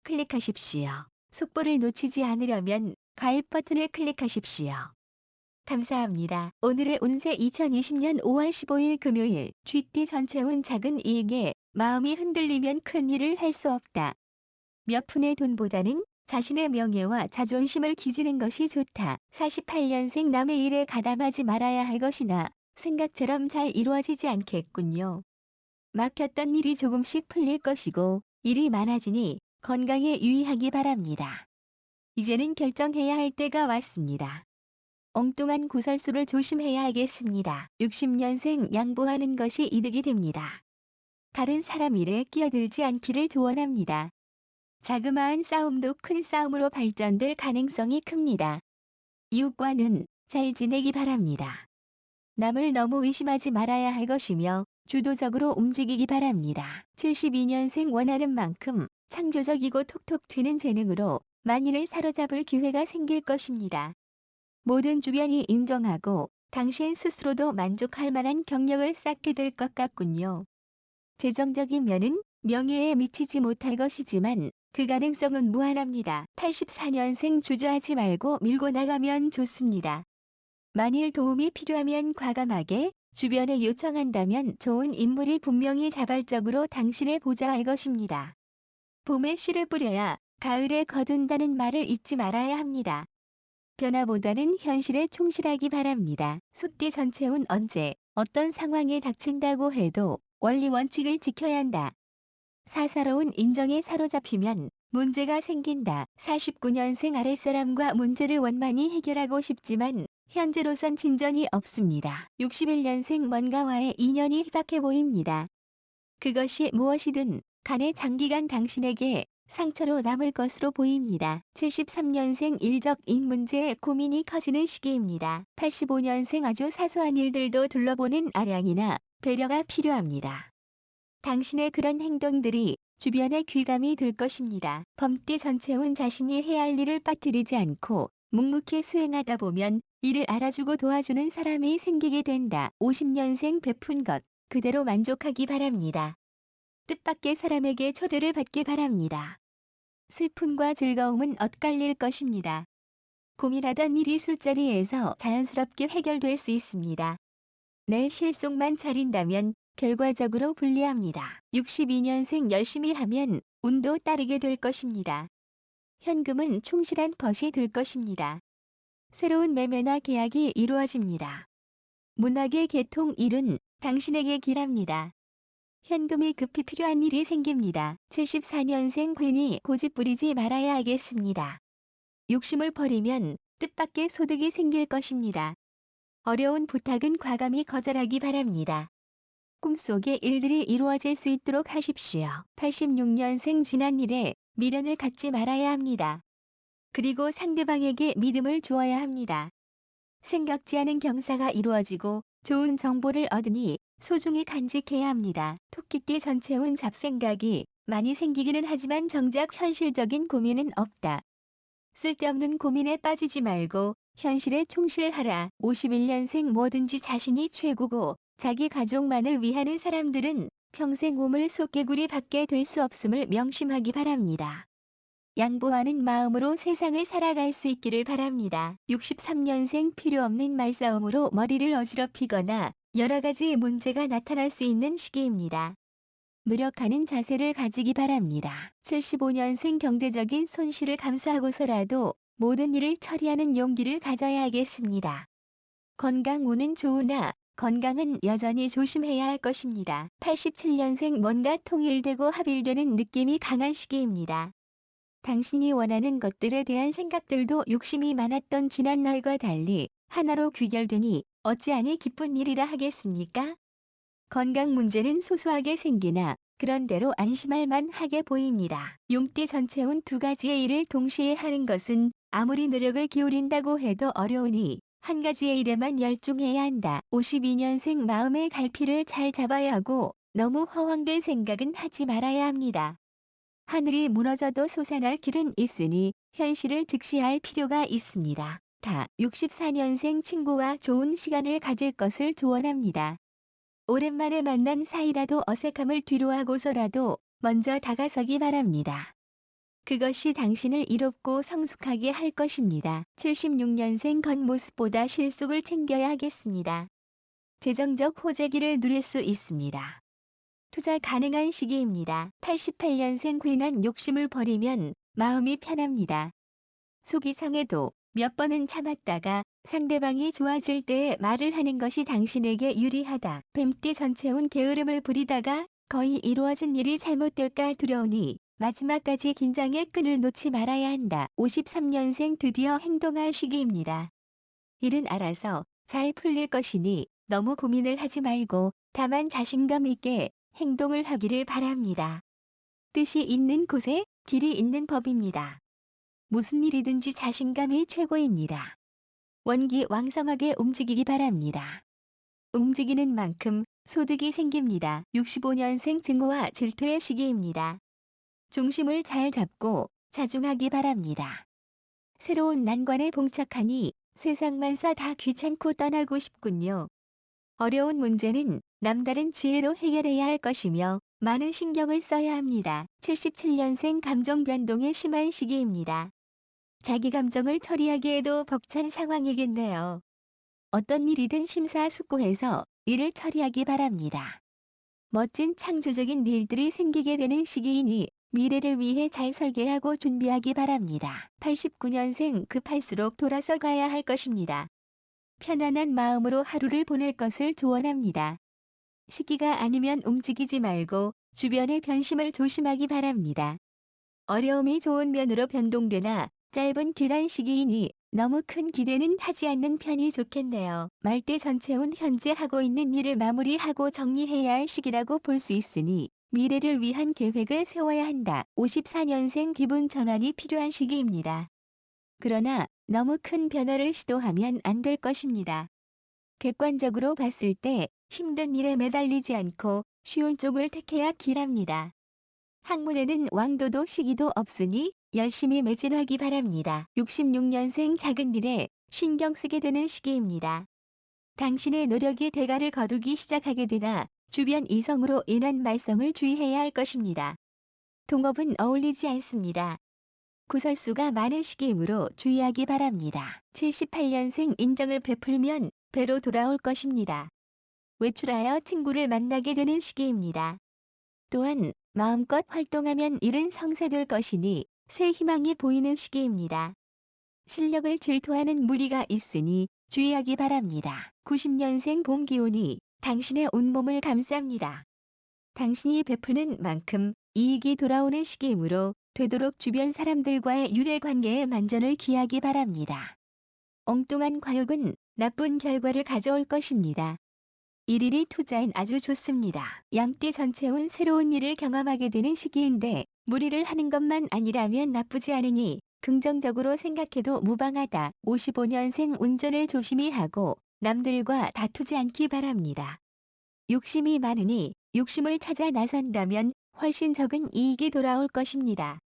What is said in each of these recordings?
클릭하십시오. 속보를 놓치지 않으려면 가입 버튼을 클릭하십시오. 감사합니다. 오늘의 운세 2020년 5월 15일 금요일 쥐띠 전체운 작은 이익에 마음이 흔들리면 큰 일을 할 수 없다. 몇 푼의 돈보다는 자신의 명예와 자존심을 기지는 것이 좋다. 48년생 남의 일에 가담하지 말아야 할 것이나 생각처럼 잘 이루어지지 않겠군요. 막혔던 일이 조금씩 풀릴 것이고 일이 많아지니 건강에 유의하기 바랍니다. 이제는 결정해야 할 때가 왔습니다. 엉뚱한 구설수를 조심해야 하겠습니다. 60년생 양보하는 것이 이득이 됩니다. 다른 사람 일에 끼어들지 않기를 조언합니다. 자그마한 싸움도 큰 싸움으로 발전될 가능성이 큽니다. 이웃과는 잘 지내기 바랍니다. 남을 너무 의심하지 말아야 할 것이며 주도적으로 움직이기 바랍니다. 72년생 원하는 만큼 창조적이고 톡톡 튀는 재능으로 만인을 사로잡을 기회가 생길 것입니다. 모든 주변이 인정하고 당신 스스로도 만족할 만한 경력을 쌓게 될 것 같군요. 재정적인 면은 명예에 미치지 못할 것이지만 그 가능성은 무한합니다. 84년생 주저하지 말고 밀고 나가면 좋습니다. 만일 도움이 필요하면 과감하게 주변에 요청한다면 좋은 인물이 분명히 자발적으로 당신을 보좌할 것입니다. 봄에 씨를 뿌려야 가을에 거둔다는 말을 잊지 말아야 합니다. 변화보다는 현실에 충실하기 바랍니다. 숫띠 전체운 언제 어떤 상황에 닥친다고 해도 원리 원칙을 지켜야 한다. 사사로운 인정에 사로잡히면 문제가 생긴다. 49년생 아랫사람과 문제를 원만히 해결하고 싶지만 현재로선 진전이 없습니다. 61년생 뭔가와의 인연이 희박해 보입니다. 그것이 무엇이든 간에 장기간 당신에게 상처로 남을 것으로 보입니다. 73년생 일적인 문제에 고민이 커지는 시기입니다. 85년생 아주 사소한 일들도 둘러보는 아량이나 배려가 필요합니다. 당신의 그런 행동들이 주변에 귀감이 될 것입니다. 범띠 전체운 자신이 해야 할 일을 빠뜨리지 않고 묵묵히 수행하다 보면 이를 알아주고 도와주는 사람이 생기게 된다. 50년생 베푼 것 그대로 만족하기 바랍니다. 뜻밖의 사람에게 초대를 받기 바랍니다. 슬픔과 즐거움은 엇갈릴 것입니다. 고민하던 일이 술자리에서 자연스럽게 해결될 수 있습니다. 내 실속만 차린다면 결과적으로 불리합니다. 62년생 열심히 하면 운도 따르게 될 것입니다. 현금은 충실한 벗이 될 것입니다. 새로운 매매나 계약이 이루어집니다. 문학의 개통 일은 당신에게 길합니다. 현금이 급히 필요한 일이 생깁니다. 74년생 괜히 고집 부리지 말아야 하겠습니다. 욕심을 버리면 뜻밖의 소득이 생길 것입니다. 어려운 부탁은 과감히 거절하기 바랍니다. 꿈속의 일들이 이루어질 수 있도록 하십시오. 86년생 지난 일에 미련을 갖지 말아야 합니다. 그리고 상대방에게 믿음을 주어야 합니다. 생각지 않은 경사가 이루어지고 좋은 정보를 얻으니 소중히 간직해야 합니다. 토끼띠 전체운 잡생각이 많이 생기기는 하지만 정작 현실적인 고민은 없다. 쓸데없는 고민에 빠지지 말고 현실에 충실하라. 51년생 뭐든지 자신이 최고고 자기 가족만을 위하는 사람들은 평생 우물 속개구리 밖에 될 수 없음을 명심하기 바랍니다. 양보하는 마음으로 세상을 살아갈 수 있기를 바랍니다. 63년생 필요 없는 말싸움으로 머리를 어지럽히거나 여러 가지 문제가 나타날 수 있는 시기입니다. 노력하는 자세를 가지기 바랍니다. 75년생 경제적인 손실을 감수하고서라도 모든 일을 처리하는 용기를 가져야 하겠습니다. 건강 운은 좋으나 건강은 여전히 조심해야 할 것입니다. 87년생 뭔가 통일되고 합일되는 느낌이 강한 시기입니다. 당신이 원하는 것들에 대한 생각들도 욕심이 많았던 지난날과 달리 하나로 귀결되니 어찌하니 기쁜 일이라 하겠습니까? 건강 문제는 소소하게 생기나 그런대로 안심할 만하게 보입니다. 용띠 전체운 두 가지의 일을 동시에 하는 것은 아무리 노력을 기울인다고 해도 어려우니 한 가지의 일에만 열중해야 한다. 52년생 마음의 갈피를 잘 잡아야 하고 너무 허황된 생각은 하지 말아야 합니다. 하늘이 무너져도 솟아날 길은 있으니 현실을 직시할 필요가 있습니다. 다 64년생 친구와 좋은 시간을 가질 것을 조언합니다. 오랜만에 만난 사이라도 어색함을 뒤로하고서라도 먼저 다가서기 바랍니다. 그것이 당신을 이롭고 성숙하게 할 것입니다. 76년생 겉모습보다 실속을 챙겨야 하겠습니다. 재정적 호재기를 누릴 수 있습니다. 투자 가능한 시기입니다. 88년생 괜한 욕심을 버리면 마음이 편합니다. 속이 상해도 몇 번은 참았다가 상대방이 좋아질 때에 말을 하는 것이 당신에게 유리하다. 뱀띠 전체운 게으름을 부리다가 거의 이루어진 일이 잘못될까 두려우니 마지막까지 긴장의 끈을 놓지 말아야 한다. 53년생 드디어 행동할 시기입니다. 일은 알아서 잘 풀릴 것이니 너무 고민을 하지 말고 다만 자신감 있게 행동을 하기를 바랍니다. 뜻이 있는 곳에 길이 있는 법입니다. 무슨 일이든지 자신감이 최고입니다. 원기 왕성하게 움직이기 바랍니다. 움직이는 만큼 소득이 생깁니다. 65년생 증오와 질투의 시기입니다. 중심을 잘 잡고 자중하기 바랍니다. 새로운 난관에 봉착하니 세상 만사 다 귀찮고 떠나고 싶군요. 어려운 문제는 남다른 지혜로 해결해야 할 것이며 많은 신경을 써야 합니다. 77년생 감정 변동의 심한 시기입니다. 자기 감정을 처리하기에도 벅찬 상황이겠네요. 어떤 일이든 심사숙고해서 일을 처리하기 바랍니다. 멋진 창조적인 일들이 생기게 되는 시기이니 미래를 위해 잘 설계하고 준비하기 바랍니다. 89년생 급할수록 돌아서 가야 할 것입니다. 편안한 마음으로 하루를 보낼 것을 조언합니다. 시기가 아니면 움직이지 말고 주변의 변심을 조심하기 바랍니다. 어려움이 좋은 면으로 변동되나 짧은 길한 시기이니 너무 큰 기대는 하지 않는 편이 좋겠네요. 말띠 전체운 현재 하고 있는 일을 마무리하고 정리해야 할 시기라고 볼 수 있으니 미래를 위한 계획을 세워야 한다. 54년생 기분 전환이 필요한 시기입니다. 그러나 너무 큰 변화를 시도하면 안 될 것입니다. 객관적으로 봤을 때 힘든 일에 매달리지 않고 쉬운 쪽을 택해야 길합니다. 학문에는 왕도도 시기도 없으니 열심히 매진하기 바랍니다. 66년생 작은 일에 신경 쓰게 되는 시기입니다. 당신의 노력이 대가를 거두기 시작하게 되나 주변 이성으로 인한 말썽을 주의해야 할 것입니다. 동업은 어울리지 않습니다. 구설수가 많은 시기이므로 주의하기 바랍니다. 78년생 인정을 베풀면 배로 돌아올 것입니다. 외출하여 친구를 만나게 되는 시기입니다. 또한 마음껏 활동하면 일은 성사될 것이니 새 희망이 보이는 시기입니다. 실력을 질투하는 무리가 있으니 주의하기 바랍니다. 90년생 봄 기온이 당신의 온몸을 감쌉니다. 당신이 베푸는 만큼 이익이 돌아오는 시기이므로 되도록 주변 사람들과의 유대관계에 만전을 기하기 바랍니다. 엉뚱한 과욕은 나쁜 결과를 가져올 것입니다. 일일이 투자엔 아주 좋습니다. 양띠 전체운 새로운 일을 경험하게 되는 시기인데 무리를 하는 것만 아니라면 나쁘지 않으니 긍정적으로 생각해도 무방하다. 55년생 운전을 조심히 하고 남들과 다투지 않기 바랍니다. 욕심이 많으니 욕심을 찾아 나선다면 훨씬 적은 이익이 돌아올 것입니다.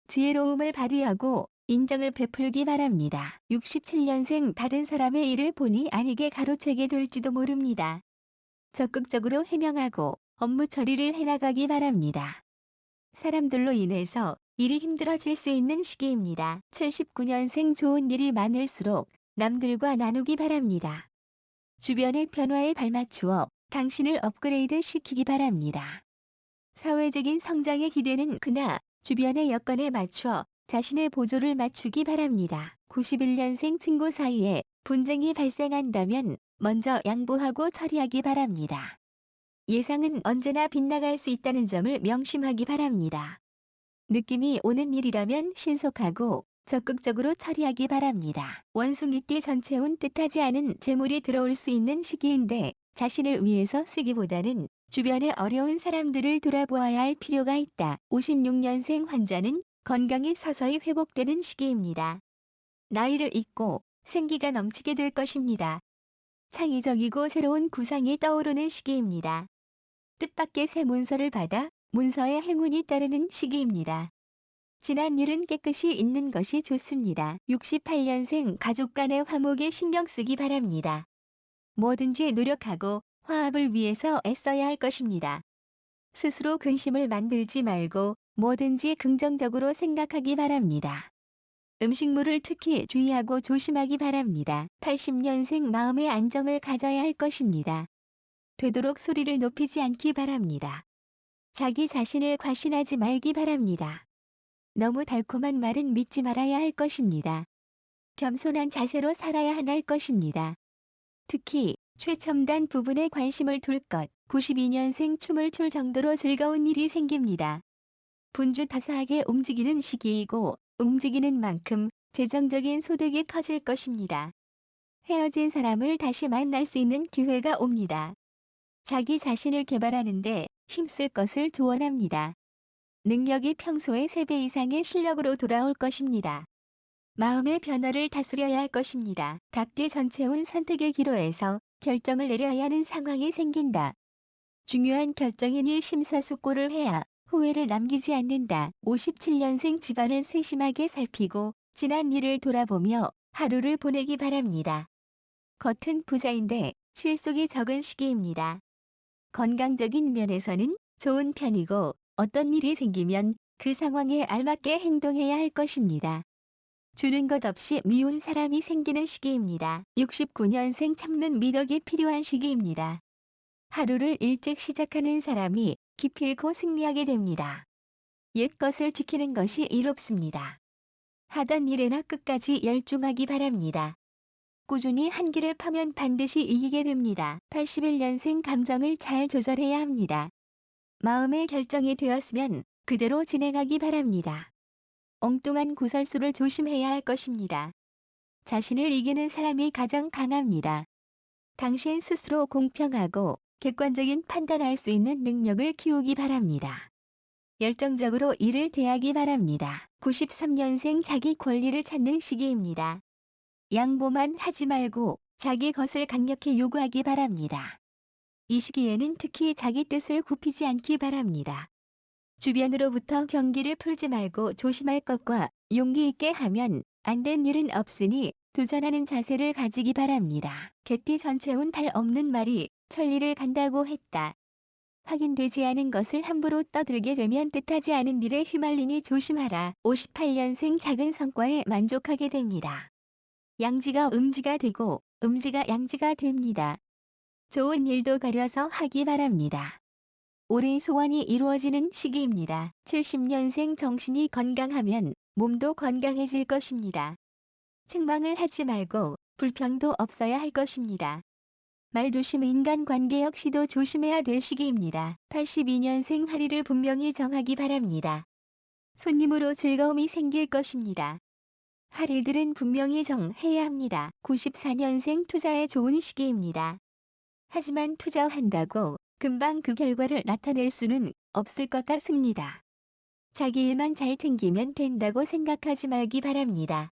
지혜로움을 발휘하고 인정을 베풀기 바랍니다. 67년생 다른 사람의 일을 본의 아니게 가로채게 될지도 모릅니다. 적극적으로 해명하고 업무 처리를 해나가기 바랍니다. 사람들로 인해서 일이 힘들어질 수 있는 시기입니다. 79년생 좋은 일이 많을수록 남들과 나누기 바랍니다. 주변의 변화에 발맞추어 당신을 업그레이드 시키기 바랍니다. 사회적인 성장에 기대는 그나 주변의 여건에 맞춰 자신의 보조를 맞추기 바랍니다. 91년생 친구 사이에 분쟁이 발생한다면 먼저 양보하고 처리하기 바랍니다. 예상은 언제나 빗나갈 수 있다는 점을 명심하기 바랍니다. 느낌이 오는 일이라면 신속하고 적극적으로 처리하기 바랍니다. 원숭이띠 전체운 뜻하지 않은 재물이 들어올 수 있는 시기인데 자신을 위해서 쓰기보다는 주변의 어려운 사람들을 돌아보아야 할 필요가 있다. 56년생 환자는 건강이 서서히 회복되는 시기입니다. 나이를 잊고 생기가 넘치게 될 것입니다. 창의적이고 새로운 구상이 떠오르는 시기입니다. 뜻밖의 새 문서를 받아 문서에 행운이 따르는 시기입니다. 지난 일은 깨끗이 잊는 것이 좋습니다. 68년생 가족 간의 화목에 신경 쓰기 바랍니다. 뭐든지 노력하고 화합을 위해서 애써야 할 것입니다. 스스로 근심을 만들지 말고 뭐든지 긍정적으로 생각하기 바랍니다. 음식물을 특히 주의하고 조심하기 바랍니다. 80년생 마음의 안정을 가져야 할 것입니다. 되도록 소리를 높이지 않기 바랍니다. 자기 자신을 과신하지 말기 바랍니다. 너무 달콤한 말은 믿지 말아야 할 것입니다. 겸손한 자세로 살아야 할 것입니다. 특히 최첨단 부분에 관심을 둘 것. 92년생 춤을 출 정도로 즐거운 일이 생깁니다. 분주타사하게 움직이는 시기이고 움직이는 만큼 재정적인 소득이 커질 것입니다. 헤어진 사람을 다시 만날 수 있는 기회가 옵니다. 자기 자신을 개발하는데 힘쓸 것을 조언합니다. 능력이 평소의 3배 이상의 실력으로 돌아올 것입니다. 마음의 변화를 다스려야 할 것입니다. 닭띠 전체운 선택의 기로에서 결정을 내려야 하는 상황이 생긴다. 중요한 결정이니 심사숙고를 해야 후회를 남기지 않는다. 57년생 집안을 세심하게 살피고 지난 일을 돌아보며 하루를 보내기 바랍니다. 겉은 부자인데 실속이 적은 시기입니다. 건강적인 면에서는 좋은 편이고 어떤 일이 생기면 그 상황에 알맞게 행동해야 할 것입니다. 주는 것 없이 미운 사람이 생기는 시기입니다. 69년생 참는 미덕이 필요한 시기입니다. 하루를 일찍 시작하는 사람이 기필코 승리하게 됩니다. 옛 것을 지키는 것이 이롭습니다. 하던 일에나 끝까지 열중하기 바랍니다. 꾸준히 한 길을 파면 반드시 이기게 됩니다. 81년생 감정을 잘 조절해야 합니다. 마음의 결정이 되었으면 그대로 진행하기 바랍니다. 엉뚱한 구설수를 조심해야 할 것입니다. 자신을 이기는 사람이 가장 강합니다. 당신 스스로 공평하고 객관적인 판단할 수 있는 능력을 키우기 바랍니다. 열정적으로 일을 대하기 바랍니다. 93년생 자기 권리를 찾는 시기입니다. 양보만 하지 말고 자기 것을 강력히 요구하기 바랍니다. 이 시기에는 특히 자기 뜻을 굽히지 않기 바랍니다. 주변으로부터 경기를 풀지 말고 조심할 것과 용기 있게 하면 안 된 일은 없으니 도전하는 자세를 가지기 바랍니다. 개띠 전체운 발 없는 말이 천리를 간다고 했다. 확인되지 않은 것을 함부로 떠들게 되면 뜻하지 않은 일에 휘말리니 조심하라. 58년생 작은 성과에 만족하게 됩니다. 양지가 음지가 되고 음지가 양지가 됩니다. 좋은 일도 가려서 하기 바랍니다. 올해 소원이 이루어지는 시기입니다. 70년생 정신이 건강하면 몸도 건강해질 것입니다. 책망을 하지 말고 불평도 없어야 할 것입니다. 말조심 인간관계 역시도 조심해야 될 시기입니다. 82년생 하리를 분명히 정하기 바랍니다. 손님으로 즐거움이 생길 것입니다. 할 일들은 분명히 정해야 합니다. 94년생 투자에 좋은 시기입니다. 하지만 투자한다고 금방 그 결과를 나타낼 수는 없을 것 같습니다. 자기 일만 잘 챙기면 된다고 생각하지 말기 바랍니다.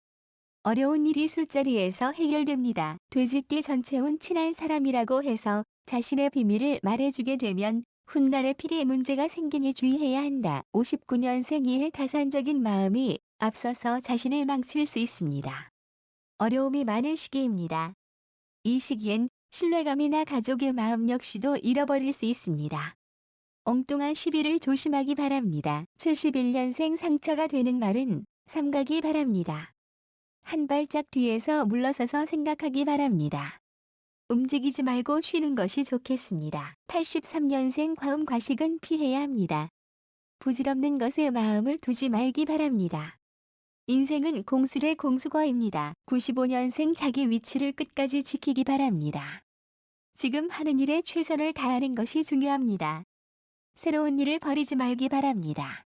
어려운 일이 술자리에서 해결됩니다. 돼지띠 전체운 친한 사람이라고 해서 자신의 비밀을 말해주게 되면 훗날에 필히 문제가 생기니 주의해야 한다. 59년생 이해 타산적인 마음이 앞서서 자신을 망칠 수 있습니다. 어려움이 많은 시기입니다. 이 시기엔 신뢰감이나 가족의 마음 역시도 잃어버릴 수 있습니다. 엉뚱한 시비를 조심하기 바랍니다. 71년생 상처가 되는 말은 삼가기 바랍니다. 한 발짝 뒤에서 물러서서 생각하기 바랍니다. 움직이지 말고 쉬는 것이 좋겠습니다. 83년생 과음 과식은 피해야 합니다. 부질없는 것에 마음을 두지 말기 바랍니다. 인생은 공술의 공수거입니다. 95년생 자기 위치를 끝까지 지키기 바랍니다. 지금 하는 일에 최선을 다하는 것이 중요합니다. 새로운 일을 버리지 말기 바랍니다.